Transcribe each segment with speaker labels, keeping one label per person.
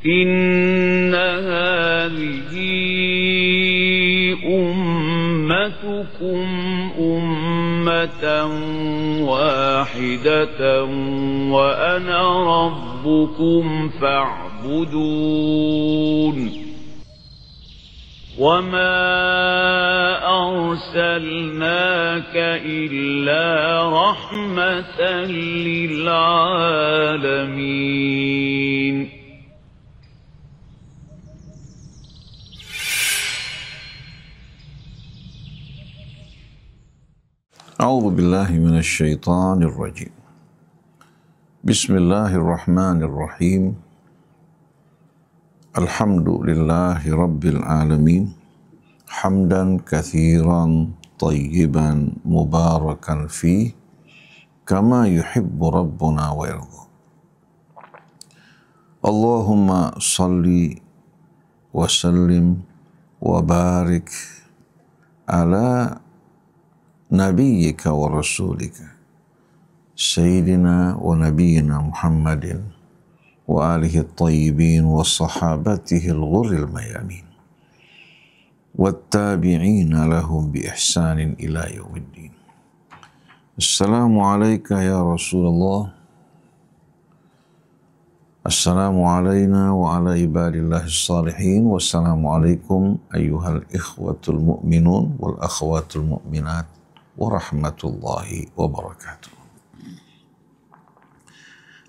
Speaker 1: إن هذه أمتكم أمة واحدة وأنا ربكم فاعبدون وما أرسلناك إلا رحمة للعالمين.
Speaker 2: A'udzu billahi minasy syaithanir rajim. Bismillahirrahmanirrahim. Alhamdulillahi rabbil alamin. Hamdan katsiran thayyiban mubarakan fi kama yuhibbu rabbuna wa yarda. Allahumma salli wa sallim wa barik ala nabiyyika wa rasulika sayyidina wa nabiyyina Muhammadin wa alihi at-tayyibin wa sahabatihi al-ghurril mayamin wattabi'ina lahum bi ihsanin ila yaumiddin. Assalamu alayka ya Rasulullah. Assalamu alayna wa ala ibadillahi salihin. Wassalamu alaikum ayyuhal ikhwatul mu'minun wal akhwatul mu'minat warahmatullahi wabarakatuh.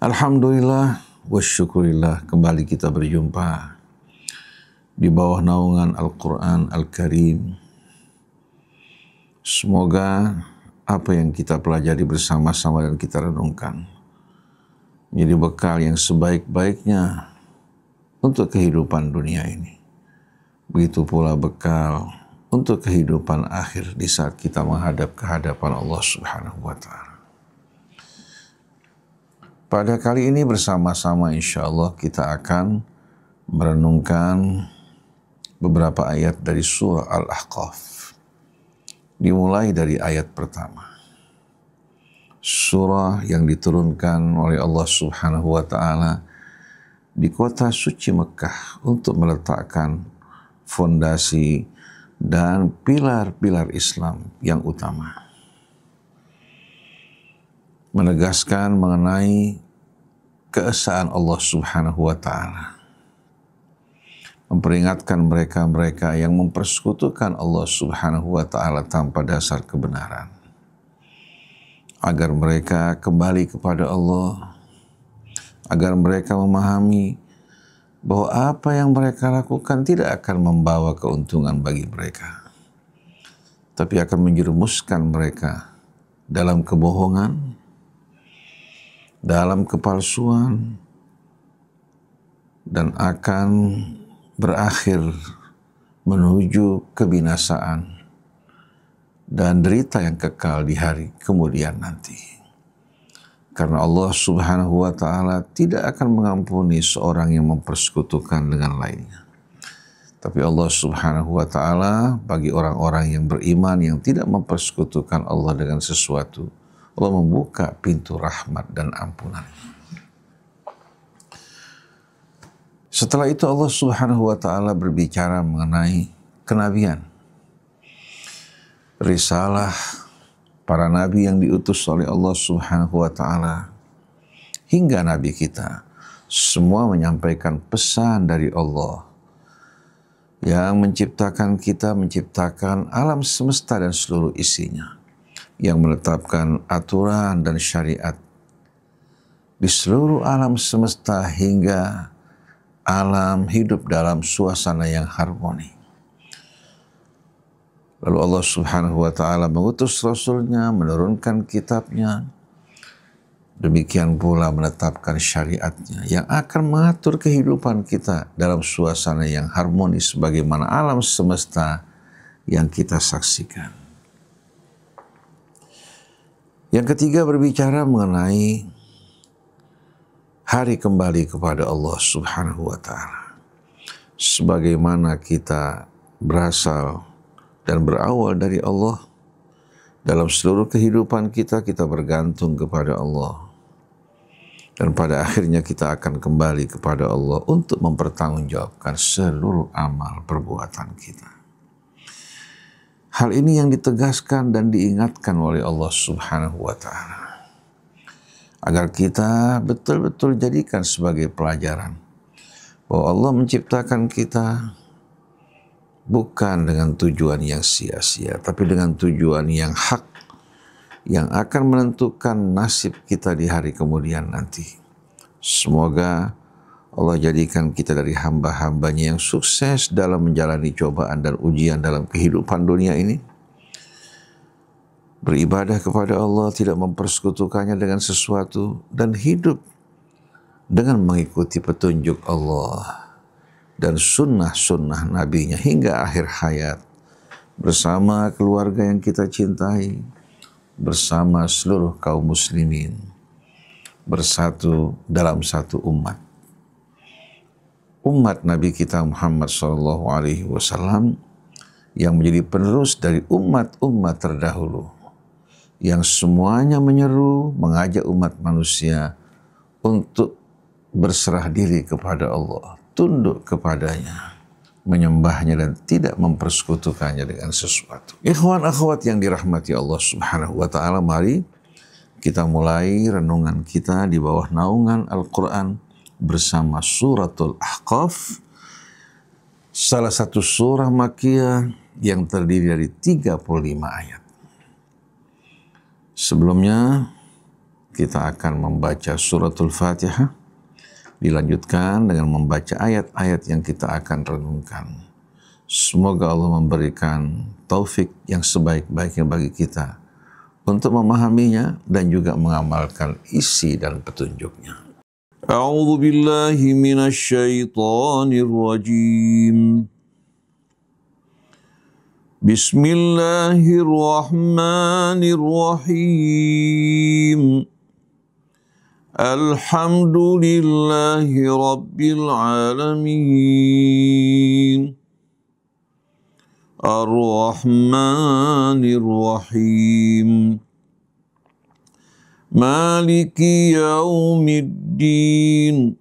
Speaker 2: Alhamdulillah wa syukurillah, kembali kita berjumpa di bawah naungan Al-Quran Al-Karim. Semoga apa yang kita pelajari bersama-sama dan kita renungkan menjadi bekal yang sebaik-baiknya untuk kehidupan dunia ini. Begitu pula bekal untuk kehidupan akhir di saat kita menghadap ke hadapan Allah Subhanahu wa Ta'ala. Pada kali ini bersama-sama insya Allah kita akan merenungkan beberapa ayat dari surah Al-Ahqaf. Dimulai dari ayat pertama. Surah yang diturunkan oleh Allah Subhanahu wa Ta'ala di kota suci Mekah untuk meletakkan fondasi dan pilar-pilar Islam yang utama. Menegaskan mengenai keesaan Allah Subhanahu wa Ta'ala. Memperingatkan mereka-mereka yang mempersekutukan Allah Subhanahu wa Ta'ala tanpa dasar kebenaran, agar mereka kembali kepada Allah, agar mereka memahami bahwa apa yang mereka lakukan tidak akan membawa keuntungan bagi mereka, tapi akan menjerumuskan mereka dalam kebohongan, dalam kepalsuan, dan akan berakhir menuju kebinasaan dan derita yang kekal di hari kemudian nanti. Karena Allah Subhanahu wa Ta'ala tidak akan mengampuni seorang yang mempersekutukan dengan lainnya. Tapi Allah Subhanahu wa Ta'ala bagi orang-orang yang beriman yang tidak mempersekutukan Allah dengan sesuatu, Allah membuka pintu rahmat dan ampunan. Setelah itu Allah Subhanahu wa Ta'ala berbicara mengenai kenabian, risalah para nabi yang diutus oleh Allah Subhanahu wa Ta'ala hingga nabi kita, semua menyampaikan pesan dari Allah yang menciptakan kita, menciptakan alam semesta dan seluruh isinya, yang menetapkan aturan dan syariat di seluruh alam semesta hingga alam hidup dalam suasana yang harmoni. Lalu Allah Subhanahu wa Ta'ala mengutus Rasulnya, menurunkan kitabnya, demikian pula menetapkan syariatnya yang akan mengatur kehidupan kita dalam suasana yang harmonis sebagaimana alam semesta yang kita saksikan. Yang ketiga berbicara mengenai hari kembali kepada Allah Subhanahu wa Ta'ala. Sebagaimana kita berasal dan berawal dari Allah, dalam seluruh kehidupan kita, kita bergantung kepada Allah. Dan pada akhirnya kita akan kembali kepada Allah untuk mempertanggungjawabkan seluruh amal perbuatan kita. Hal ini yang ditegaskan dan diingatkan oleh Allah Subhanahu wa Ta'ala, agar kita betul-betul jadikan sebagai pelajaran bahwa Allah menciptakan kita bukan dengan tujuan yang sia-sia, tapi dengan tujuan yang hak, yang akan menentukan nasib kita di hari kemudian nanti. Semoga Allah jadikan kita dari hamba-hambanya yang sukses dalam menjalani cobaan dan ujian dalam kehidupan dunia ini. Beribadah kepada Allah, tidak mempersekutukannya dengan sesuatu, dan hidup dengan mengikuti petunjuk Allah dan sunnah-sunnah nabinya hingga akhir hayat, bersama keluarga yang kita cintai, bersama seluruh kaum muslimin, bersatu dalam satu umat. Umat Nabi kita Muhammad SAW yang menjadi penerus dari umat-umat terdahulu, yang semuanya menyeru, mengajak umat manusia untuk berserah diri kepada Allah, tunduk kepadanya, menyembahnya dan tidak mempersekutukannya dengan sesuatu. Ikhwan akhwat yang dirahmati Allah Subhanahu wa Ta'ala, mari kita mulai renungan kita di bawah naungan Al-Quran bersama suratul Ahqaf, salah satu surah Makkiyah yang terdiri dari 35 ayat. Sebelumnya kita akan membaca suratul Fatihah, dilanjutkan dengan membaca ayat-ayat yang kita akan renungkan. Semoga Allah memberikan taufik yang sebaik-baiknya bagi kita untuk memahaminya dan juga mengamalkan isi dan petunjuknya. A'udzu billahi minasy syaithanir rajim. Bismillahirrahmanirrahim. Alhamdulillahi Rabbil Alamin. Ar-Rahmanir Rahim. Maliki Yaumiddin.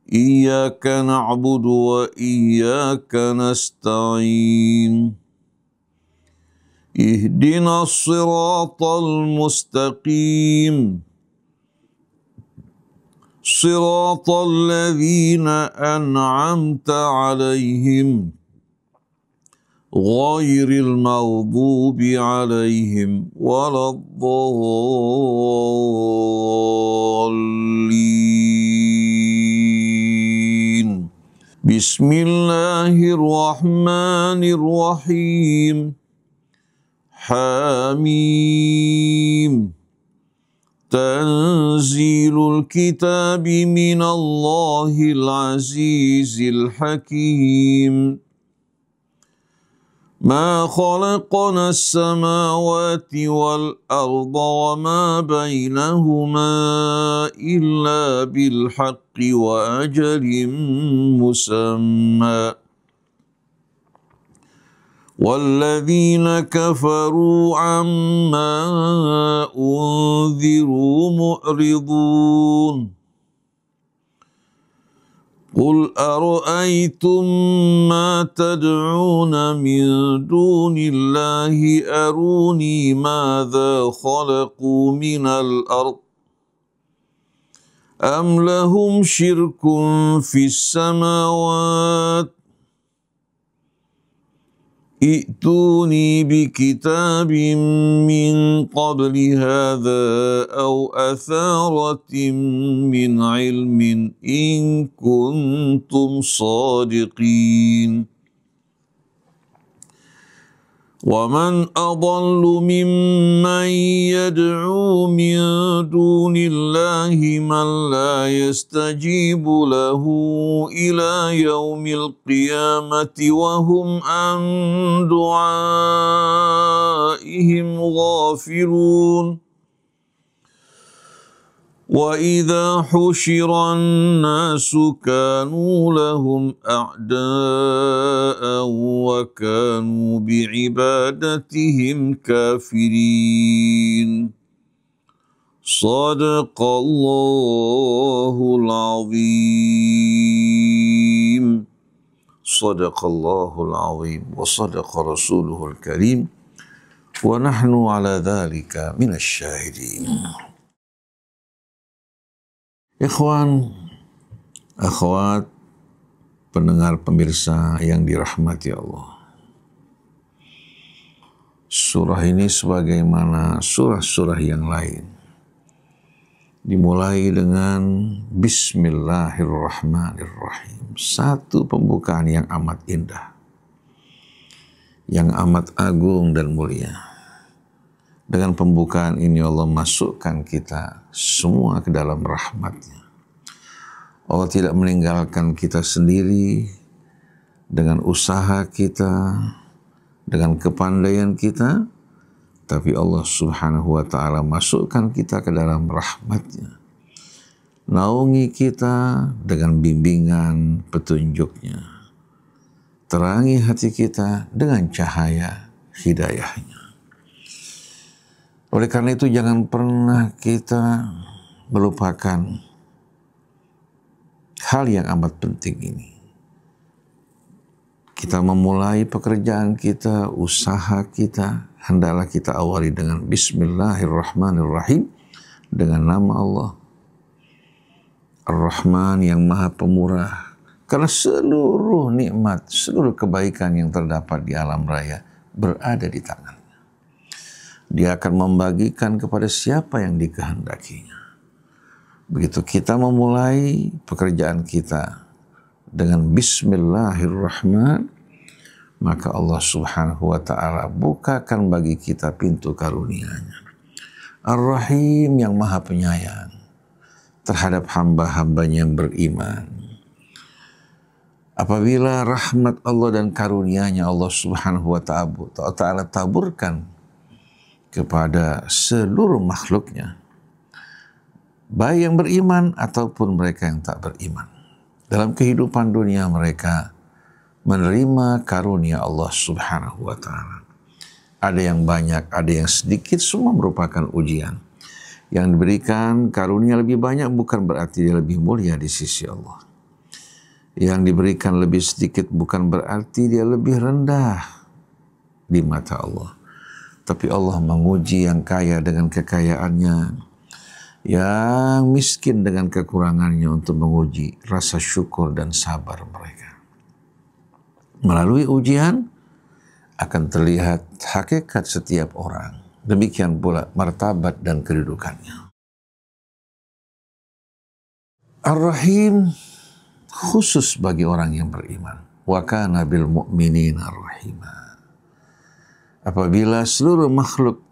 Speaker 2: Iyyaka na'budu wa iyyaka nasta'in. Ihdinas siratal mustaqim. صراط الذين أنعمت عليهم غير المغضوب عليهم ولا الضالين بسم الله الرحمن الرحيم حميم تنزيل الكتاب من الله العزيز الحكيم ما خلقنا السماوات والأرض وما بينهما إلا بالحق وأجل مسمى والذين كفروا عما أنذروا معرضون قل أرأيتم ما تدعون من دون الله أروني ماذا خلقوا من الأرض أم لهم شرك في السماوات ائتوني بكتاب من قبل هذا أو أثارة من علم إن كنتم صادقين ومن أضل ممن يدعو من دون الله من لا يستجيب له إلى يوم القيامة وهم عن دعائهم غافلون وإذا حشر الناس كانوا لهم أعداء وكانوا بعبادتهم كافرين Sadaqallahul azim. Sadaqallahul azim wa sadaqa rasuluhul karim wa nahnu ala dhalika minasy syahidin. Ikhwan, akhwat, pendengar pemirsa yang dirahmati Allah. Surah ini sebagaimana surah-surah yang lain dimulai dengan Bismillahirrahmanirrahim. Satu pembukaan yang amat indah, yang amat agung dan mulia. Dengan pembukaan ini Allah masukkan kita semua ke dalam rahmat-Nya. Allah tidak meninggalkan kita sendiri dengan usaha kita, dengan kepandaian kita, tapi Allah Subhanahu wa ta'ala masukkan kita ke dalam rahmat-Nya. Naungi kita dengan bimbingan petunjuk-Nya. Terangi hati kita dengan cahaya hidayah-Nya. Oleh karena itu jangan pernah kita melupakan hal yang amat penting ini. Kita memulai pekerjaan kita, usaha kita, hendaklah kita awali dengan Bismillahirrahmanirrahim, dengan nama Allah Ar-Rahman yang Maha Pemurah. Karena seluruh nikmat, seluruh kebaikan yang terdapat di alam raya berada di tangan-Nya. Dia akan membagikan kepada siapa yang dikehendakinya. Begitu kita memulai pekerjaan kita dengan Bismillahirrahmanirrahim, maka Allah Subhanahu wa ta'ala bukakan bagi kita pintu karunia-Nya. Ar-Rahim yang Maha Penyayang terhadap hamba-hambanya yang beriman. Apabila rahmat Allah dan karunia-Nya Allah Subhanahu wa ta'ala taburkan kepada seluruh makhluk-Nya, baik yang beriman ataupun mereka yang tak beriman, dalam kehidupan dunia mereka menerima karunia Allah Subhanahu wa ta'ala. Ada yang banyak, ada yang sedikit, semua merupakan ujian. Yang diberikan karunia lebih banyak bukan berarti dia lebih mulia di sisi Allah. Yang diberikan lebih sedikit bukan berarti dia lebih rendah di mata Allah. Tapi Allah menguji yang kaya dengan kekayaannya, yang miskin dengan kekurangannya, untuk menguji rasa syukur dan sabar mereka. Melalui ujian akan terlihat hakikat setiap orang. Demikian pula martabat dan kedudukannya. Ar-Rahim khusus bagi orang yang beriman. Wa kana bil mu'minina rahima. Apabila seluruh makhluk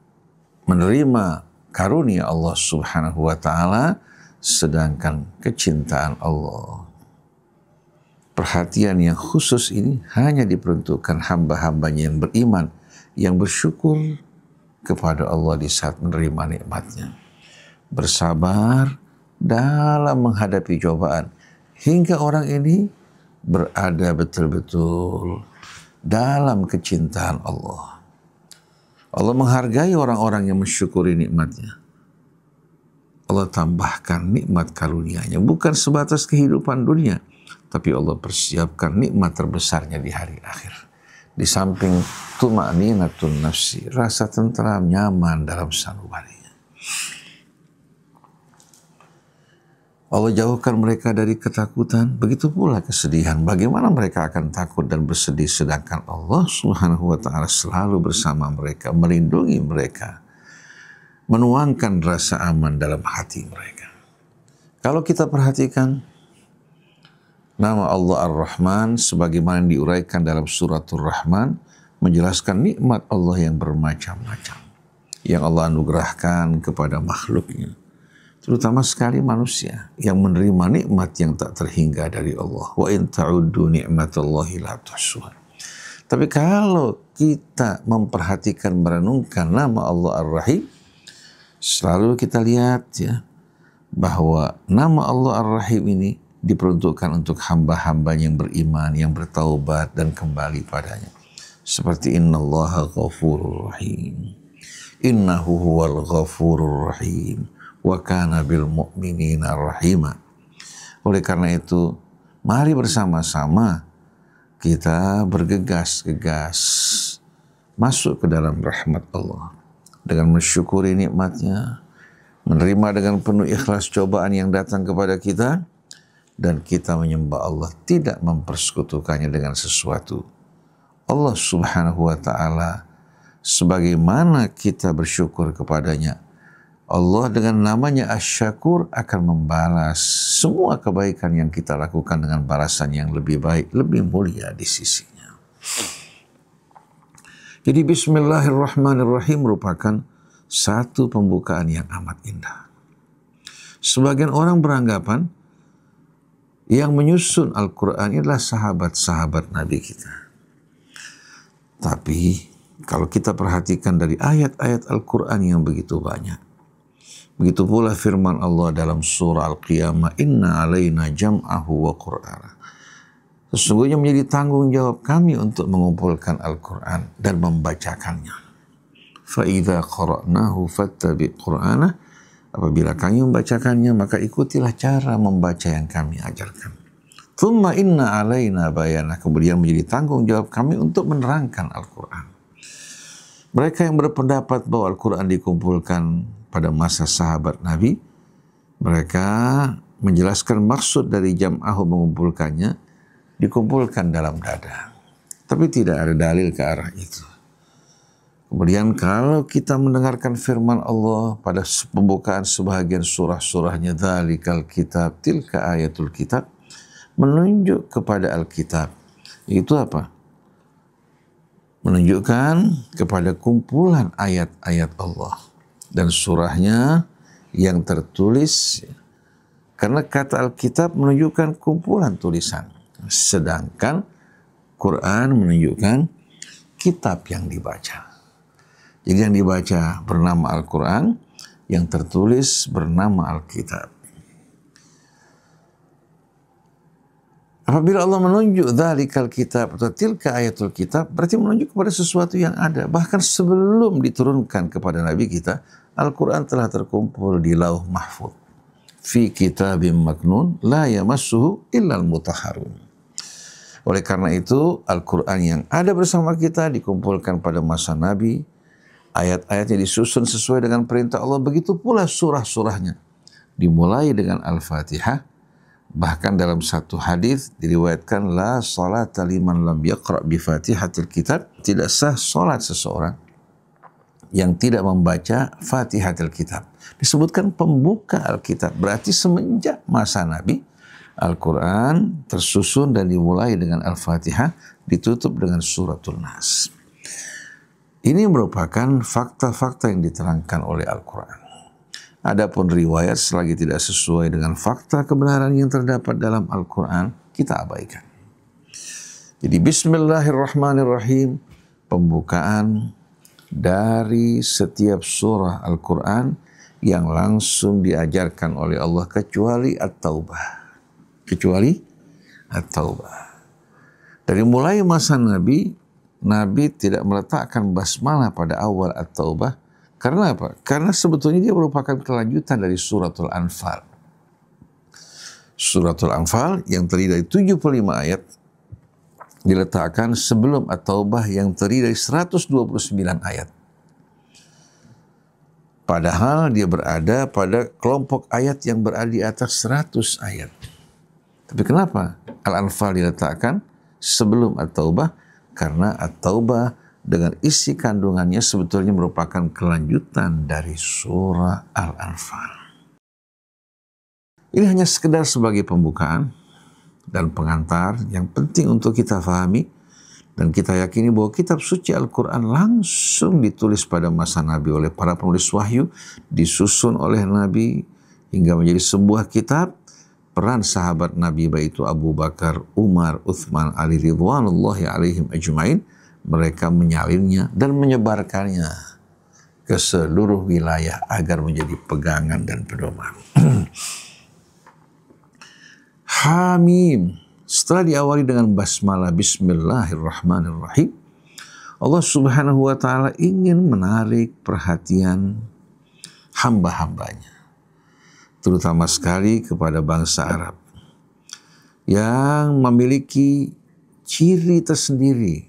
Speaker 2: menerima karunia Allah Subhanahu wa ta'ala, sedangkan kecintaan Allah, perhatian yang khusus ini hanya diperuntukkan hamba-hambanya yang beriman, yang bersyukur kepada Allah di saat menerima nikmat-Nya, bersabar dalam menghadapi cobaan, hingga orang ini berada betul-betul dalam kecintaan Allah. Allah menghargai orang-orang yang mensyukuri nikmat-Nya. Allah tambahkan nikmat karunia-Nya, bukan sebatas kehidupan dunia, tapi Allah persiapkan nikmat terbesarnya di hari akhir. Di samping tuma'ninatun nafsi, rasa tentram, nyaman dalam sanubarinya. Allah jauhkan mereka dari ketakutan, begitu pula kesedihan. Bagaimana mereka akan takut dan bersedih sedangkan Allah Subhanahu wa ta'ala selalu bersama mereka, melindungi mereka, menuangkan rasa aman dalam hati mereka. Kalau kita perhatikan nama Allah Ar-Rahman sebagaimana diuraikan dalam suratul Rahman, menjelaskan nikmat Allah yang bermacam-macam yang Allah anugerahkan kepada makhluknya, terutama sekali manusia yang menerima nikmat yang tak terhingga dari Allah. Wa in ta'uddu ni'matallahi la tuhsuha. Tapi kalau kita memperhatikan, merenungkan nama Allah Ar-Rahim, selalu kita lihat ya, bahwa nama Allah Ar-Rahim ini diperuntukkan untuk hamba-hamba yang beriman, yang bertaubat dan kembali padanya. Seperti innallaha ghafurur rahim. Innahu huwal ghafurur rahim. wa kana bil mu'minina rahima. Oleh karena itu, mari bersama-sama kita bergegas-gegas masuk ke dalam rahmat Allah dengan mensyukuri nikmatnya, menerima dengan penuh ikhlas cobaan yang datang kepada kita, dan kita menyembah Allah, tidak mempersekutukannya dengan sesuatu. Allah Subhanahu wa ta'ala, sebagaimana kita bersyukur kepadanya, Allah dengan namanya Asy-Syakur akan membalas semua kebaikan yang kita lakukan dengan balasan yang lebih baik, lebih mulia di sisinya. Jadi Bismillahirrahmanirrahim merupakan satu pembukaan yang amat indah. Sebagian orang beranggapan yang menyusun Al-Quran adalah sahabat-sahabat Nabi kita. Tapi kalau kita perhatikan dari ayat-ayat Al-Quran yang begitu banyak, begitu pula firman Allah dalam surah Al-Qiyamah, Inna alaina jam'ahu wa qur'ana. Sesungguhnya menjadi tanggung jawab kami untuk mengumpulkan Al-Quran dan membacakannya. Fa'idha qara'nahu fattabi' qur'ana. Apabila kami membacakannya, maka ikutilah cara membaca yang kami ajarkan. Thumma inna alaina bayanah. Kemudian menjadi tanggung jawab kami untuk menerangkan Al-Quran. Mereka yang berpendapat bahwa Al-Quran dikumpulkan pada masa sahabat Nabi, mereka menjelaskan maksud dari jam'ahu mengumpulkannya, dikumpulkan dalam dada. Tapi tidak ada dalil ke arah itu. Kemudian kalau kita mendengarkan firman Allah pada pembukaan sebahagian surah-surahnya, Dzalikal kitab, tilka ayatul kitab, menunjuk kepada Alkitab. Itu apa? Menunjukkan kepada kumpulan ayat-ayat Allah dan surahnya yang tertulis. Karena kata Alkitab menunjukkan kumpulan tulisan. Sedangkan Quran menunjukkan kitab yang dibaca. Jadi yang dibaca bernama Al-Quran, yang tertulis bernama Alkitab. Apabila Allah menunjuk dzalikal kitab atau tilka ayatul kitab, berarti menunjuk kepada sesuatu yang ada. Bahkan sebelum diturunkan kepada Nabi kita, Al-Quran telah terkumpul di Lauh Mahfuz. Fi kitabim maknun la yamassuhu illal mutahharun. Oleh karena itu, Al-Quran yang ada bersama kita dikumpulkan pada masa Nabi. Ayat-ayatnya disusun sesuai dengan perintah Allah, begitu pula surah-surahnya. Dimulai dengan Al-Fatihah, bahkan dalam satu hadis diriwayatkan, la salata liman lam yaqra' bi fatihatil kitab, tidak sah salat seseorang yang tidak membaca Fatihatul Kitab. Disebutkan pembuka Alkitab, berarti semenjak masa Nabi, Al-Quran tersusun dan dimulai dengan Al-Fatihah, ditutup dengan Suratul Nas. Ini merupakan fakta-fakta yang diterangkan oleh Al-Quran. Adapun riwayat selagi tidak sesuai dengan fakta kebenaran yang terdapat dalam Al-Quran, kita abaikan. Jadi Bismillahirrahmanirrahim, pembukaan dari setiap surah Al-Quran yang langsung diajarkan oleh Allah, kecuali At-Taubah. Kecuali At-Taubah. Dari mulai masa Nabi tidak meletakkan basmalah pada awal At-Taubah. Karena apa? Karena sebetulnya dia merupakan kelanjutan dari Suratul Anfal. Suratul Anfal yang terdiri dari 75 ayat diletakkan sebelum At-Taubah yang terdiri dari 129 ayat. Padahal dia berada pada kelompok ayat yang berada di atas 100 ayat. Tapi kenapa Al-Anfal diletakkan sebelum At-Taubah? Karena At-Taubah dengan isi kandungannya sebetulnya merupakan kelanjutan dari surah Al-Anfal. Ini hanya sekedar sebagai pembukaan dan pengantar yang penting untuk kita fahami, dan kita yakini bahwa kitab suci Al-Quran langsung ditulis pada masa Nabi oleh para penulis wahyu, disusun oleh Nabi hingga menjadi sebuah kitab. Peran sahabat Nabi, baik itu Abu Bakar, Umar, Uthman, Ali ridwanullahi alaihim ajmain, mereka menyalinnya dan menyebarkannya ke seluruh wilayah agar menjadi pegangan dan pedoman. Hamim. Setelah diawali dengan basmalah Bismillahirrahmanirrahim, Allah Subhanahu wa ta'ala ingin menarik perhatian hamba-hambanya terutama sekali kepada bangsa Arab yang memiliki ciri tersendiri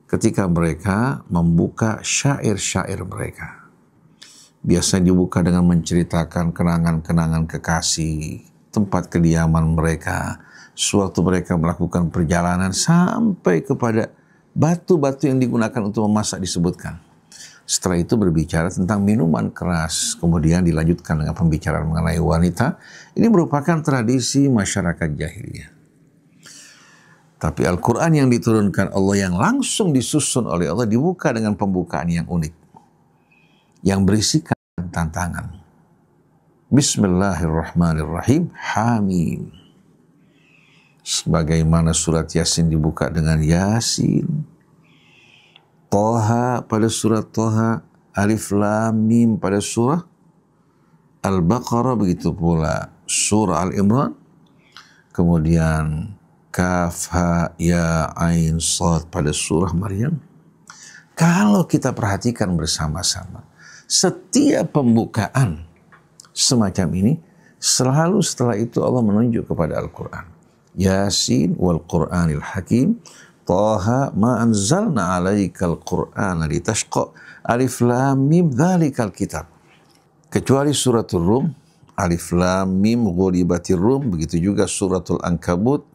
Speaker 2: ketika mereka membuka syair-syair mereka. Biasanya dibuka dengan menceritakan kenangan-kenangan kekasih, tempat kediaman mereka, sewaktu mereka melakukan perjalanan sampai kepada batu-batu yang digunakan untuk memasak disebutkan. Setelah itu berbicara tentang minuman keras, kemudian dilanjutkan dengan pembicaraan mengenai wanita. Ini merupakan tradisi masyarakat jahiliyah. Tapi Al-Quran yang diturunkan Allah, yang langsung disusun oleh Allah, dibuka dengan pembukaan yang unik, yang berisikan tantangan. Bismillahirrahmanirrahim. Hamim. Sebagaimana surat Yasin dibuka dengan Yasin. Toha pada surat Toha, Alif Lam Mim pada surah Al-Baqarah, begitu pula surah Al-Imran, kemudian Kaf Ha Ya Ain Shad pada surah Maryam. Kalau kita perhatikan bersama-sama, setiap pembukaan semacam ini selalu setelah itu Allah menunjuk kepada Al-Quran. Yasin wal Qur'anil Hakim, Taha ma anzalna alaikal Qur'ana litashqa, Alif Lam Mim dzalikal kitab. Kecuali suratul Rum, Alif Lam Mim ghulibatir Rum, begitu juga suratul Ankabut,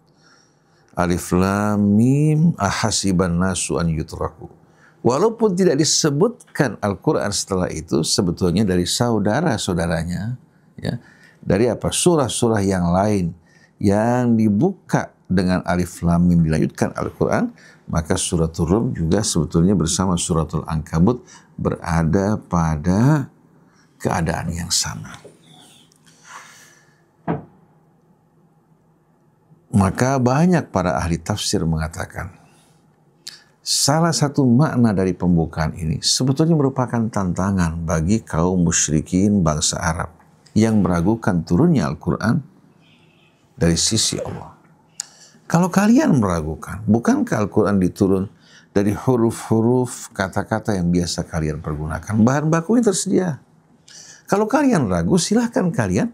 Speaker 2: Alif Lam Mim ahasiban nasu an yutraku. Walaupun tidak disebutkan Al-Quran setelah itu, sebetulnya dari saudara-saudaranya, ya, dari apa? Surah-surah yang lain yang dibuka dengan Alif Lam Mim dilanjutkan Al-Quran, maka suratul Rum juga sebetulnya bersama suratul Ankabut berada pada keadaan yang sama. Maka banyak para ahli tafsir mengatakan salah satu makna dari pembukaan ini sebetulnya merupakan tantangan bagi kaum musyrikin bangsa Arab yang meragukan turunnya Al-Quran dari sisi Allah. Kalau kalian meragukan, bukankah Al-Quran diturun dari huruf-huruf kata-kata yang biasa kalian pergunakan? Bahan bakunya tersedia. Kalau kalian ragu, silahkan kalian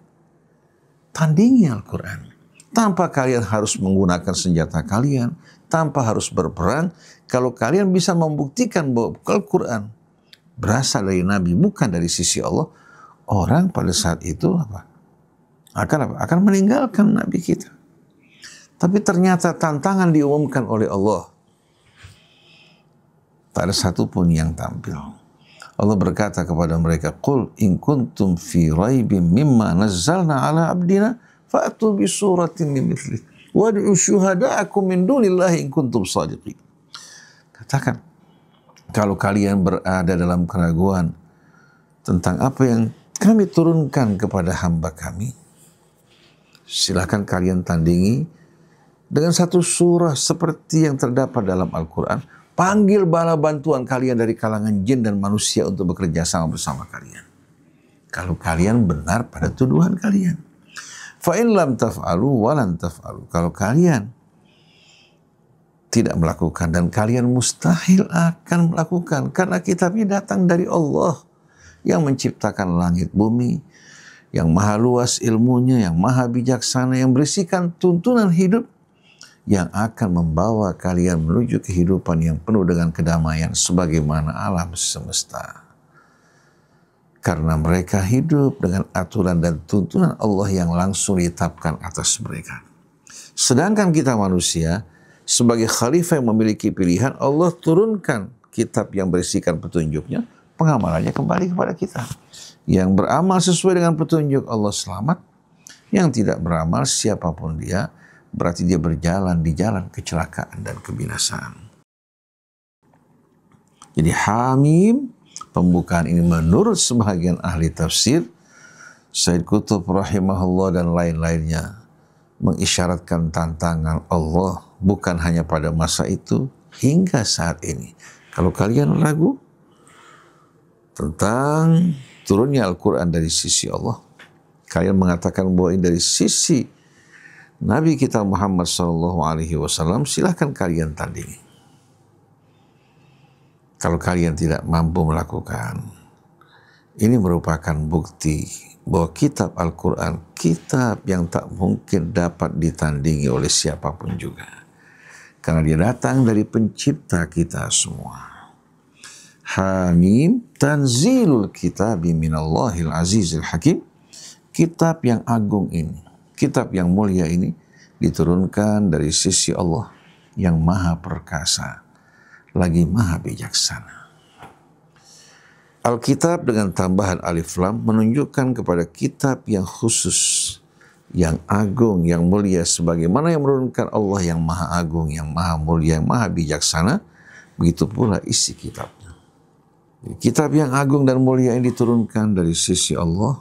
Speaker 2: tandingi Al-Quran. Tanpa kalian harus menggunakan senjata kalian, tanpa harus berperang. Kalau kalian bisa membuktikan bahwa Al-Quran berasal dari Nabi, bukan dari sisi Allah, orang pada saat itu akan meninggalkan Nabi kita. Tapi ternyata tantangan diumumkan oleh Allah. Tak ada satupun yang tampil. Allah berkata kepada mereka, Qul in kuntum fi raibim mimma nazzalna ala abdina fa'atu bi suratin min mithlih wad'u syuhada'akum min dunillahi in kuntum shadiqin. Katakan, kalau kalian berada dalam keraguan tentang apa yang kami turunkan kepada hamba kami, silakan kalian tandingi dengan satu surah seperti yang terdapat dalam Al-Quran. Panggil bala bantuan kalian dari kalangan jin dan manusia untuk bekerja sama bersama kalian. Kalau kalian benar pada tuduhan kalian. Fa'in lam taf'alu walan taf'alu. Kalau kalian tidak melakukan dan kalian mustahil akan melakukan. Karena kitabnya datang dari Allah yang menciptakan langit bumi, yang maha luas ilmunya, yang maha bijaksana, yang berisikan tuntunan hidup, yang akan membawa kalian menuju kehidupan yang penuh dengan kedamaian sebagaimana alam semesta. Karena mereka hidup dengan aturan dan tuntunan Allah yang langsung ditetapkan atas mereka. Sedangkan kita manusia, sebagai khalifah yang memiliki pilihan, Allah turunkan kitab yang berisikan petunjuknya, pengamalannya kembali kepada kita. Yang beramal sesuai dengan petunjuk Allah selamat, yang tidak beramal siapapun dia, berarti dia berjalan di jalan kecelakaan dan kebinasaan. Jadi Hamim, pembukaan ini menurut sebagian ahli tafsir, Said Qutb rahimahullah dan lain-lainnya, mengisyaratkan tantangan Allah bukan hanya pada masa itu, hingga saat ini. Kalau kalian ragu tentang turunnya Al-Quran dari sisi Allah, kalian mengatakan bahwa ini dari sisi Nabi kita Muhammad SAW, silahkan kalian tandingi. Kalau kalian tidak mampu melakukan, ini merupakan bukti bahwa kitab Al-Quran, kitab yang tak mungkin dapat ditandingi oleh siapapun juga. Karena dia datang dari pencipta kita semua. Hamim, tanzilul kitabi minallahil azizil hakim. Kitab yang agung ini, kitab yang mulia ini diturunkan dari sisi Allah yang maha perkasa, lagi maha bijaksana. Alkitab dengan tambahan alif lam menunjukkan kepada kitab yang khusus, yang agung, yang mulia, sebagaimana yang menurunkan Allah yang maha agung, yang maha mulia, yang maha bijaksana, begitu pula isi kitabnya. Kitab yang agung dan mulia ini diturunkan dari sisi Allah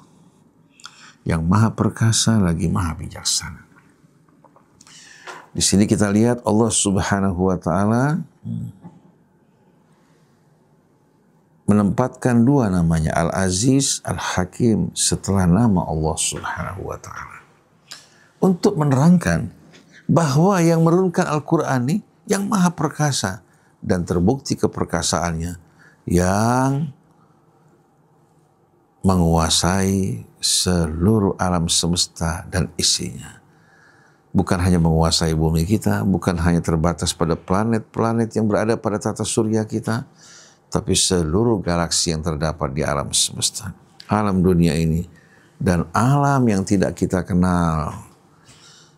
Speaker 2: yang maha perkasa lagi maha bijaksana. Di sini kita lihat Allah Subhanahu wa taala menempatkan dua namanya, Al-Aziz, Al-Hakim, setelah nama Allah Subhanahu wa ta'ala. Untuk menerangkan bahwa yang menurunkan Al-Quran ini yang maha perkasa dan terbukti keperkasaannya, yang menguasai seluruh alam semesta dan isinya. Bukan hanya menguasai bumi kita, bukan hanya terbatas pada planet-planet yang berada pada tata surya kita, tapi seluruh galaksi yang terdapat di alam semesta, alam dunia ini, dan alam yang tidak kita kenal,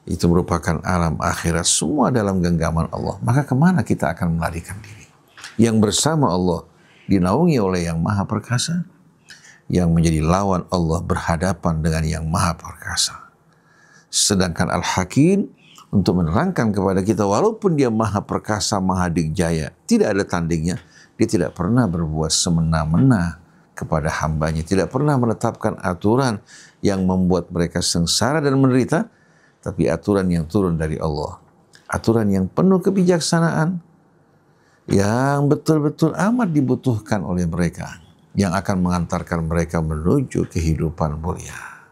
Speaker 2: itu merupakan alam akhirat, semua dalam genggaman Allah. Maka kemana kita akan melarikan diri? Yang bersama Allah, dinaungi oleh yang maha perkasa, yang menjadi lawan Allah berhadapan dengan yang maha perkasa. Sedangkan Al-Hakim untuk menerangkan kepada kita, walaupun dia maha perkasa, maha dikjaya, tidak ada tandingnya, dia tidak pernah berbuat semena-mena kepada hambanya, tidak pernah menetapkan aturan yang membuat mereka sengsara dan menderita, tapi aturan yang turun dari Allah, aturan yang penuh kebijaksanaan, yang betul-betul amat dibutuhkan oleh mereka, yang akan mengantarkan mereka menuju kehidupan mulia.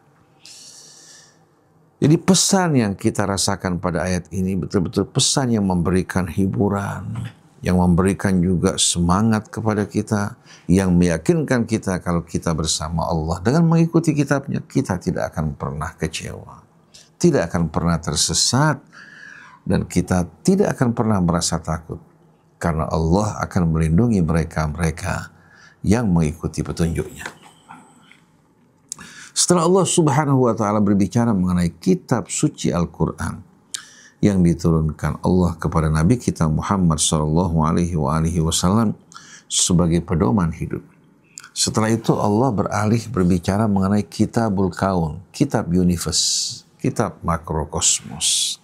Speaker 2: Jadi pesan yang kita rasakan pada ayat ini betul-betul pesan yang memberikan hiburan, yang memberikan juga semangat kepada kita, yang meyakinkan kita kalau kita bersama Allah dengan mengikuti kitabnya, kita tidak akan pernah kecewa, tidak akan pernah tersesat, dan kita tidak akan pernah merasa takut, karena Allah akan melindungi mereka-mereka yang mengikuti petunjuknya. Setelah Allah Subhanahu wa ta'ala berbicara mengenai kitab suci Al-Quran yang diturunkan Allah kepada Nabi kita Muhammad sallallahu alaihi wasallam sebagai pedoman hidup. Setelah itu Allah beralih berbicara mengenai kitabul kaun, kitab universe, kitab makrokosmos.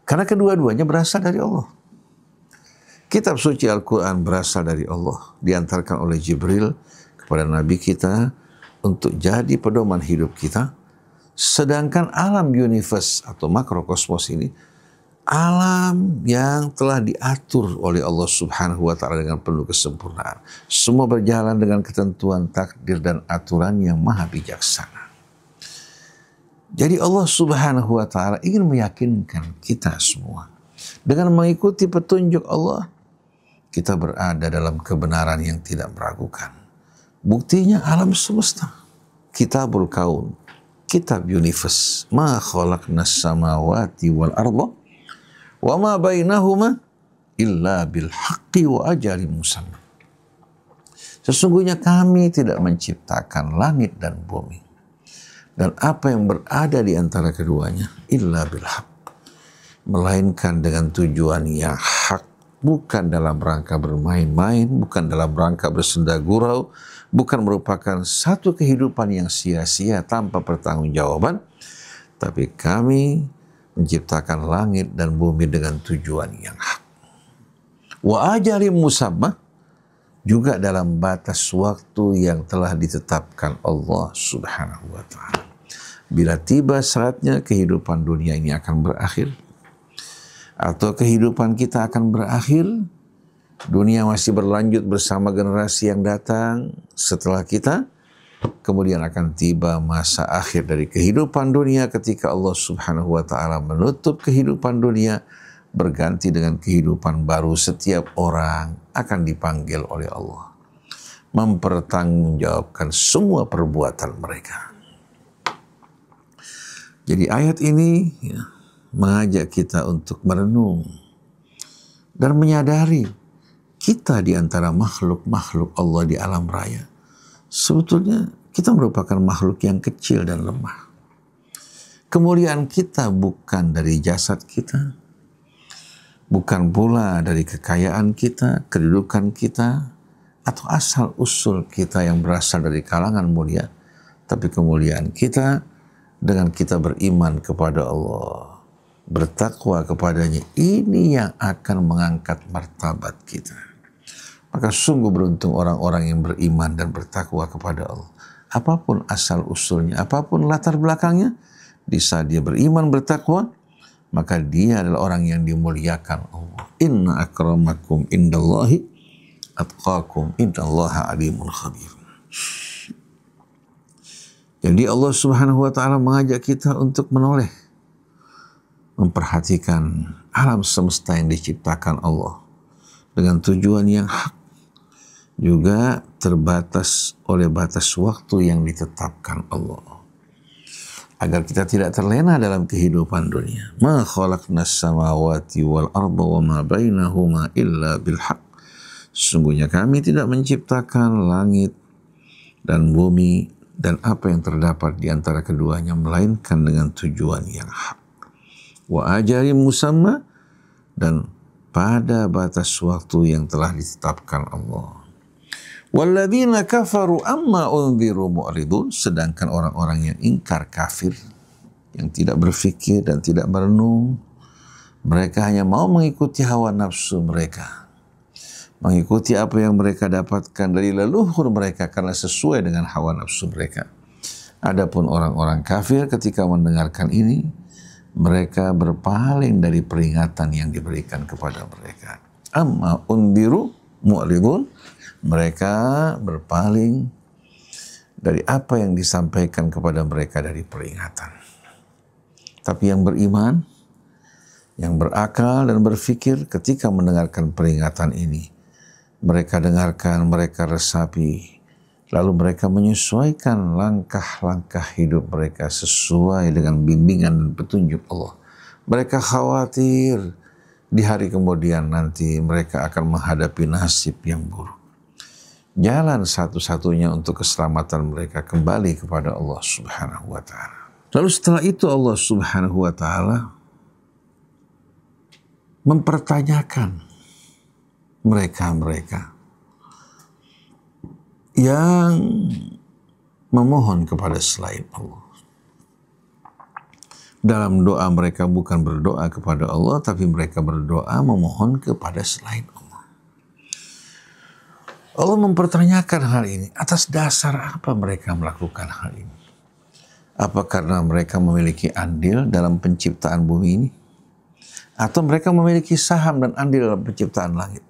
Speaker 2: Karena kedua-duanya berasal dari Allah. Kitab suci Al-Quran berasal dari Allah, diantarkan oleh Jibril kepada Nabi kita untuk jadi pedoman hidup kita. Sedangkan alam universe atau makrokosmos ini, alam yang telah diatur oleh Allah Subhanahu wa ta'ala dengan penuh kesempurnaan. Semua berjalan dengan ketentuan takdir dan aturan yang maha bijaksana. Jadi Allah Subhanahu wa ta'ala ingin meyakinkan kita semua, dengan mengikuti petunjuk Allah, kita berada dalam kebenaran yang tidak meragukan. Buktinya alam semesta, kitabul kaun, kitab universe, ma khalaqnas samawati wal arda wa ma bainahuma illa bil haqqi wa ajalin musamma. Sesungguhnya kami tidak menciptakan langit dan bumi dan apa yang berada di antara keduanya illa bil haqq, melainkan dengan tujuan yang hak, bukan dalam rangka bermain-main, bukan dalam rangka bersenda gurau, bukan merupakan satu kehidupan yang sia-sia tanpa pertanggungjawaban, tapi kami menciptakan langit dan bumi dengan tujuan yang hak. Wa ajalin musamma, juga dalam batas waktu yang telah ditetapkan Allah Subhanahu wa ta'ala. Bila tiba saatnya kehidupan dunia ini akan berakhir, atau kehidupan kita akan berakhir, dunia masih berlanjut bersama generasi yang datang setelah kita, kemudian akan tiba masa akhir dari kehidupan dunia ketika Allah Subhanahu wa ta'ala menutup kehidupan dunia, berganti dengan kehidupan baru. Setiap orang akan dipanggil oleh Allah mempertanggungjawabkan semua perbuatan mereka. Jadi ayat ini mengajak kita untuk merenung dan menyadari kita di antara makhluk-makhluk Allah di alam raya. Sebetulnya kita merupakan makhluk yang kecil dan lemah. Kemuliaan kita bukan dari jasad kita, bukan pula dari kekayaan kita, kedudukan kita, atau asal-usul kita yang berasal dari kalangan mulia. Tapi kemuliaan kita dengan kita beriman kepada Allah, bertakwa kepadanya, ini yang akan mengangkat martabat kita. Maka sungguh beruntung orang-orang yang beriman dan bertakwa kepada Allah. Apapun asal-usulnya, apapun latar belakangnya, di saat dia beriman bertakwa, maka dia adalah orang yang dimuliakan Allah. Inna akramakum indallahi atqakum innallaha alimun khabir. Jadi Allah Subhanahu wa taala mengajak kita untuk menoleh, memperhatikan alam semesta yang diciptakan Allah dengan tujuan yang hak, juga terbatas oleh batas waktu yang ditetapkan Allah. Agar kita tidak terlena dalam kehidupan dunia. Ma khalaqnas samawati wal arda wa ma bainahuma illa bil haqq. Sungguhnya kami tidak menciptakan langit dan bumi dan apa yang terdapat di antara keduanya melainkan dengan tujuan yang hak. Wa ajalin musamma, dan pada batas waktu yang telah ditetapkan Allah. Walladzina kafaru amma unziru mu'ridun, sedangkan orang-orang yang ingkar kafir, yang tidak berfikir dan tidak merenung, mereka hanya mau mengikuti hawa nafsu mereka, mengikuti apa yang mereka dapatkan dari leluhur mereka karena sesuai dengan hawa nafsu mereka. Adapun orang-orang kafir ketika mendengarkan ini, mereka berpaling dari peringatan yang diberikan kepada mereka. Amma unziru mu'ridun, mereka berpaling dari apa yang disampaikan kepada mereka dari peringatan. Tapi yang beriman, yang berakal dan berfikir ketika mendengarkan peringatan ini, mereka dengarkan, mereka resapi, lalu mereka menyesuaikan langkah-langkah hidup mereka sesuai dengan bimbingan dan petunjuk Allah. Mereka khawatir di hari kemudian nanti mereka akan menghadapi nasib yang buruk. Jalan satu-satunya untuk keselamatan mereka kembali kepada Allah Subhanahu wa taala. Lalu setelah itu Allah Subhanahu wa taala mempertanyakan mereka-mereka yang memohon kepada selain Allah. Dalam doa mereka bukan berdoa kepada Allah, tapi mereka berdoa memohon kepada selain Allah. Allah mempertanyakan hal ini, atas dasar apa mereka melakukan hal ini? Apa karena mereka memiliki andil dalam penciptaan bumi ini? Atau mereka memiliki saham dan andil dalam penciptaan langit?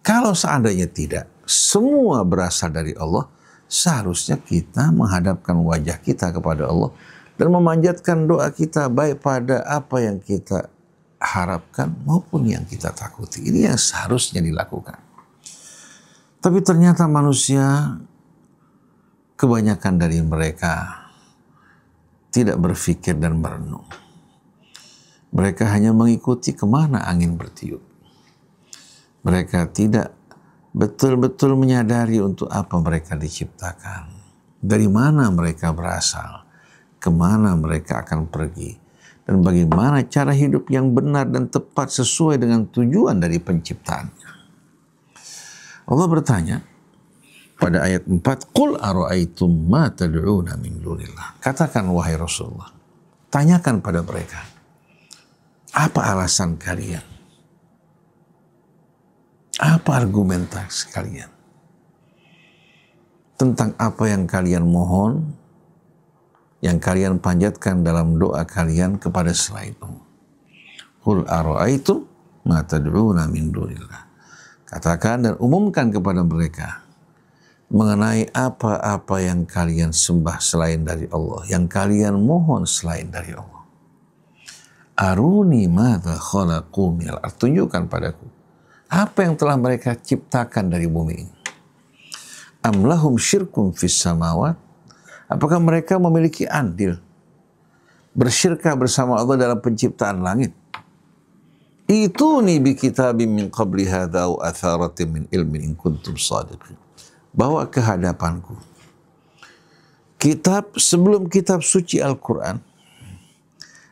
Speaker 2: Kalau seandainya tidak, semua berasal dari Allah, seharusnya kita menghadapkan wajah kita kepada Allah dan memanjatkan doa kita baik pada apa yang kita harapkan maupun yang kita takuti. Ini yang seharusnya dilakukan. Tapi ternyata manusia, kebanyakan dari mereka tidak berfikir dan merenung. Mereka hanya mengikuti kemana angin bertiup. Mereka tidak betul-betul menyadari untuk apa mereka diciptakan, dari mana mereka berasal, kemana mereka akan pergi, dan bagaimana cara hidup yang benar dan tepat sesuai dengan tujuan dari penciptaannya. Allah bertanya pada ayat 4, Qul ara'aitum ma tad'una min dunillah. Katakan wahai Rasulullah, tanyakan pada mereka, apa alasan kalian? Apa argumentasi kalian tentang apa yang kalian mohon, yang kalian panjatkan dalam doa kalian kepada selain Allah? Qul ara'aitum ma tad'una min dunillah. Katakan dan umumkan kepada mereka mengenai apa-apa yang kalian sembah selain dari Allah, yang kalian mohon selain dari Allah. Aruni madza khalaqu minal ardh. Tunjukkan padaku apa yang telah mereka ciptakan dari bumi ini. Am lahum syirkum fis samawat? Apakah mereka memiliki andil bersyirkah bersama Allah dalam penciptaan langit? Ituni bi kitabim min qabli hadza aw atharatin min ilmin in kuntum shadiqin. Bawa ke hadapanku kitab sebelum kitab suci Al-Quran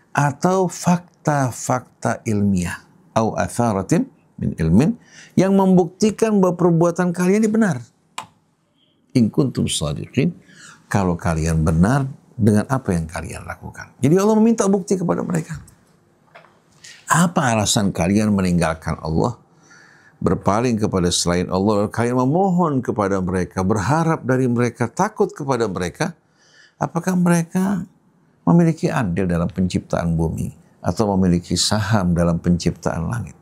Speaker 2: atau fakta-fakta ilmiah au atharatin min ilmin yang membuktikan bahwa perbuatan kalian ini benar. In kuntum shadiqin, kalau kalian benar dengan apa yang kalian lakukan. Jadi Allah meminta bukti kepada mereka. Apa alasan kalian meninggalkan Allah, berpaling kepada selain Allah, kalian memohon kepada mereka, berharap dari mereka, takut kepada mereka? Apakah mereka memiliki andil dalam penciptaan bumi atau memiliki saham dalam penciptaan langit?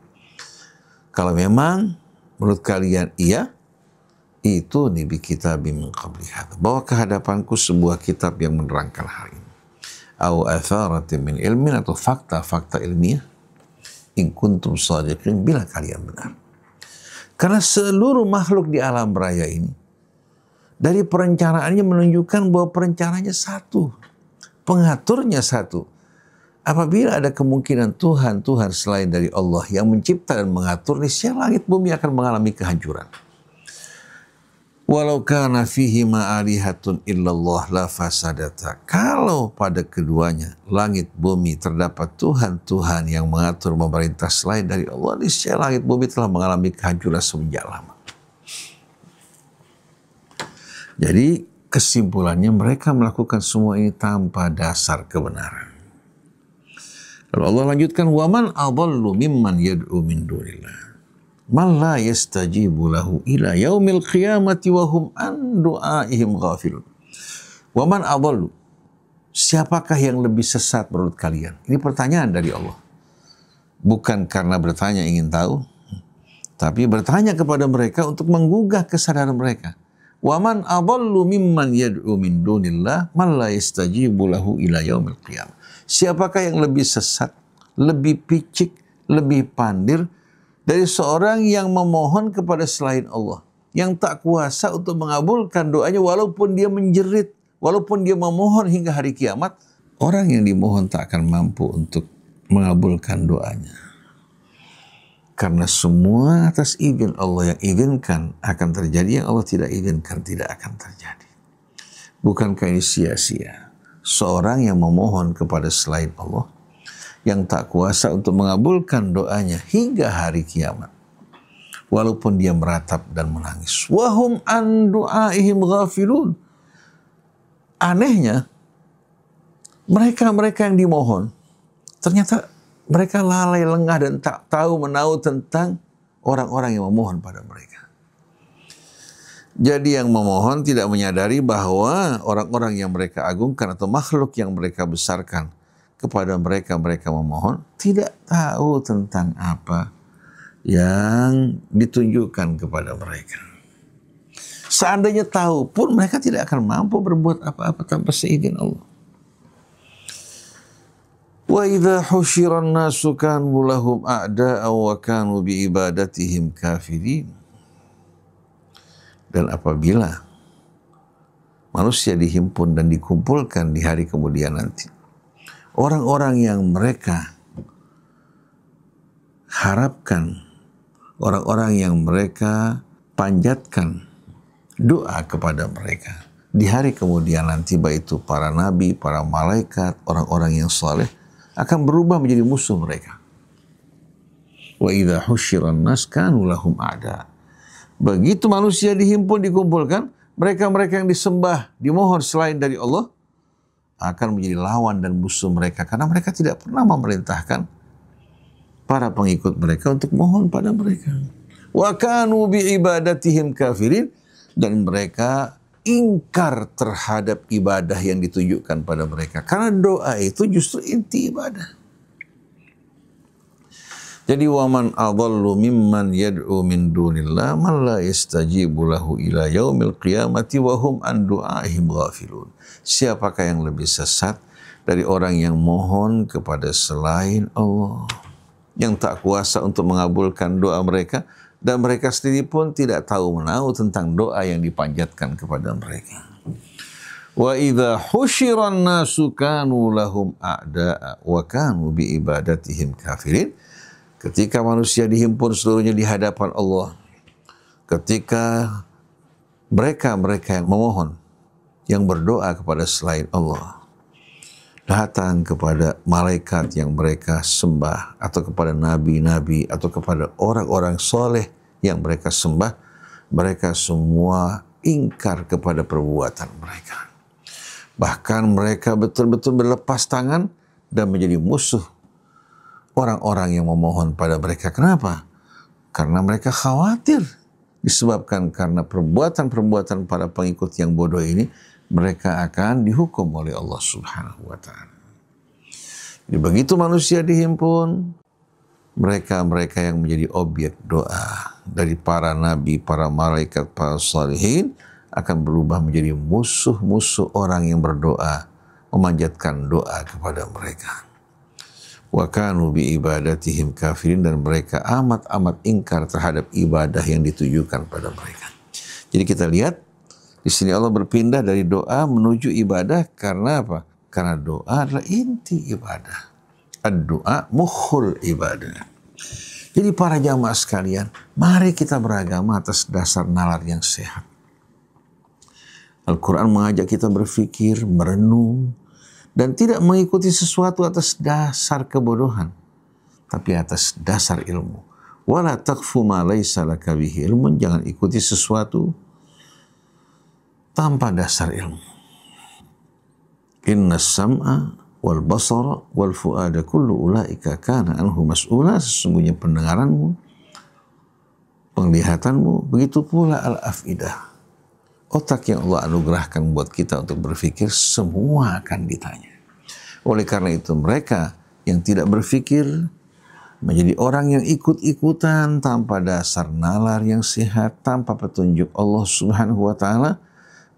Speaker 2: Kalau memang menurut kalian iya, itu bi kitabim min qabli hadza. Bawa ke hadapanku sebuah kitab yang menerangkan hal ini. Au atharatin min ilmin, atau fakta-fakta ilmiah. In kuntum shadiqin, bila kalian benar. Karena seluruh makhluk di alam raya ini, dari perencanaannya menunjukkan bahwa perencanaannya satu, pengaturnya satu. Apabila ada kemungkinan Tuhan selain dari Allah yang mencipta dan mengatur, niscaya langit bumi akan mengalami kehancuran. Walau kana fihi ma'alihatun illallah la fasadata. Kalau pada keduanya, langit bumi, terdapat Tuhan yang mengatur memerintah selain dari Allah, niscaya langit bumi telah mengalami kehancuran semenjak lama. Jadi kesimpulannya mereka melakukan semua ini tanpa dasar kebenaran. Lalu Allah lanjutkan, waman adallu mimman yad'u min dunillah man la yastajibu lahu ila yaumil qiyamati wa hum an du'aihim ghafilun. Waman adallu, siapakah yang lebih sesat menurut kalian? Ini pertanyaan dari Allah. Bukan karena bertanya ingin tahu, tapi bertanya kepada mereka untuk menggugah kesadaran mereka. Waman adallu mimman yad'u min dunillah man la yastajibu lahu ila yaumil qiyamah. Siapakah yang lebih sesat, lebih picik, lebih pandir dari seorang yang memohon kepada selain Allah, yang tak kuasa untuk mengabulkan doanya walaupun dia menjerit, walaupun dia memohon hingga hari kiamat, orang yang dimohon tak akan mampu untuk mengabulkan doanya. Karena semua atas izin Allah, yang izinkan akan terjadi, yang Allah tidak izinkan tidak akan terjadi. Bukankah ini sia-sia? Seorang yang memohon kepada selain Allah, yang tak kuasa untuk mengabulkan doanya hingga hari kiamat, walaupun dia meratap dan menangis. Wahum an du'aihim ghafilun. Anehnya, mereka yang dimohon, ternyata mereka lalai lengah dan tak tahu menahu tentang orang-orang yang memohon pada mereka. Jadi yang memohon tidak menyadari bahwa orang-orang yang mereka agungkan atau makhluk yang mereka besarkan kepada mereka memohon, tidak tahu tentang apa yang ditunjukkan kepada mereka. Seandainya tahu pun mereka tidak akan mampu berbuat apa-apa tanpa seizin Allah. Wa idza husyiran nasu kanu lahum a'da'a wa kanu bi ibadatihim kafirin. Dan apabila manusia dihimpun dan dikumpulkan di hari kemudian nanti, orang-orang yang mereka harapkan, orang-orang yang mereka panjatkan doa kepada mereka di hari kemudian nanti, baik itu para nabi, para malaikat, orang-orang yang saleh, akan berubah menjadi musuh mereka. Wa idza husyiran nas kanu lahum a'da. Begitu manusia dihimpun, dikumpulkan, mereka-mereka yang disembah, dimohon selain dari Allah, akan menjadi lawan dan musuh mereka, karena mereka tidak pernah memerintahkan para pengikut mereka untuk mohon pada mereka. Wa kanu bi ibadatihim kafirin, dan mereka ingkar terhadap ibadah yang ditunjukkan pada mereka, karena doa itu justru inti ibadah. Jadi waman adallu mimman yad'u min dunillah man la yastajibu lahu ila yaumil qiyamati wa hum an du'aihim ghafilun. Siapakah yang lebih sesat dari orang yang mohon kepada selain Allah, yang tak kuasa untuk mengabulkan doa mereka dan mereka sendiri pun tidak tahu menahu tentang doa yang dipanjatkan kepada mereka. Wa idza husyiran nasu kanu lahum a'da'a wa kanu bi ibadatihim kafirin. Ketika manusia dihimpun seluruhnya di hadapan Allah, ketika mereka yang memohon, yang berdoa kepada selain Allah, datang kepada malaikat yang mereka sembah, atau kepada nabi-nabi, atau kepada orang-orang soleh yang mereka sembah, mereka semua ingkar kepada perbuatan mereka. Bahkan mereka betul-betul berlepas tangan dan menjadi musuh orang-orang yang memohon pada mereka. Kenapa? Karena mereka khawatir disebabkan karena perbuatan-perbuatan para pengikut yang bodoh ini, mereka akan dihukum oleh Allah Subhanahu wa Ta'ala. Jadi begitu manusia dihimpun, mereka yang menjadi objek doa dari para nabi, para malaikat, para salihin akan berubah menjadi musuh-musuh orang yang berdoa, memanjatkan doa kepada mereka. Wa kanu bi ibadatihim kafirin, dan mereka amat ingkar terhadap ibadah yang ditujukan pada mereka. Jadi kita lihat di sini Allah berpindah dari doa menuju ibadah karena apa? Karena doa adalah inti ibadah. Ad-doa mukhul ibadah. Jadi para jamaah sekalian, mari kita beragama atas dasar nalar yang sehat. Al-Quran mengajak kita berpikir, merenung, dan tidak mengikuti sesuatu atas dasar kebodohan, tapi atas dasar ilmu. Wala taqfu ma laysa laka bihi ilmun, jangan ikuti sesuatu tanpa dasar ilmu. Inna sam'a wal basara wal fu'ada kullu ulaika kana anhu mas'ula. Sesungguhnya pendengaranmu, penglihatanmu, begitu pula al-afidah, otak yang Allah anugerahkan buat kita untuk berpikir, semua akan ditanya. Oleh karena itu mereka yang tidak berpikir menjadi orang yang ikut-ikutan tanpa dasar nalar yang sehat, tanpa petunjuk Allah Subhanahu wa Ta'ala,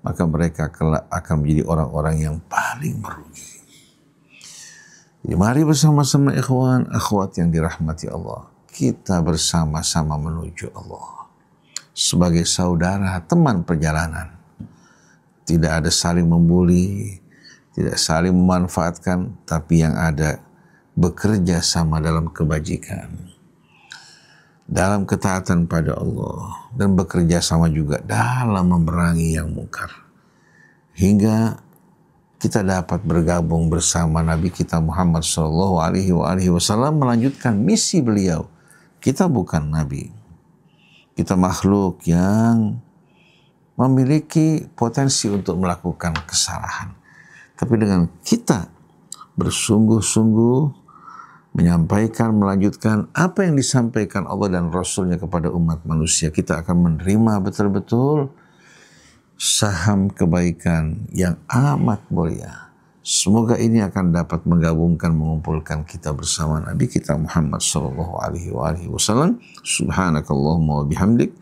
Speaker 2: maka mereka kelak akan menjadi orang-orang yang paling merugi. Jadi mari bersama-sama ikhwan, akhwat yang dirahmati Allah, kita bersama-sama menuju Allah sebagai saudara, teman perjalanan. Tidak ada saling membuli, tidak saling memanfaatkan, tapi yang ada bekerja sama dalam kebajikan, dalam ketaatan pada Allah, dan bekerja sama juga dalam memerangi yang mungkar, hingga kita dapat bergabung bersama Nabi kita Muhammad SAW melanjutkan misi beliau. Kita bukan Nabi, kita makhluk yang memiliki potensi untuk melakukan kesalahan, tapi dengan kita bersungguh-sungguh menyampaikan, melanjutkan apa yang disampaikan Allah dan Rasulnya kepada umat manusia, kita akan menerima betul-betul saham kebaikan yang amat mulia. Semoga ini akan dapat menggabungkan, mengumpulkan kita bersama Nabi kita Muhammad SAW. Subhanakallahumma wa bihamdik,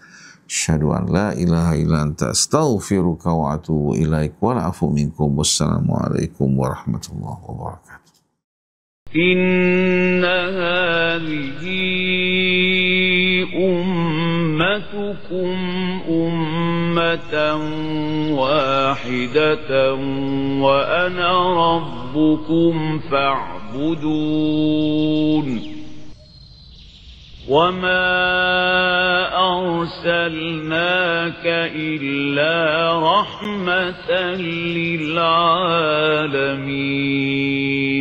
Speaker 2: asyhadu an la ilaha illa anta, astaghfiruka wa atubu ilaik, wa la'afu minkum, wassalamualaikum warahmatullahi wabarakatuh.
Speaker 1: Inna hadhihi ummatukum ummatan wahidatan wa ana rabbukum fa'budun. وَمَا أَرْسَلْنَاكَ إِلَّا رَحْمَةً لِلْعَالَمِينَ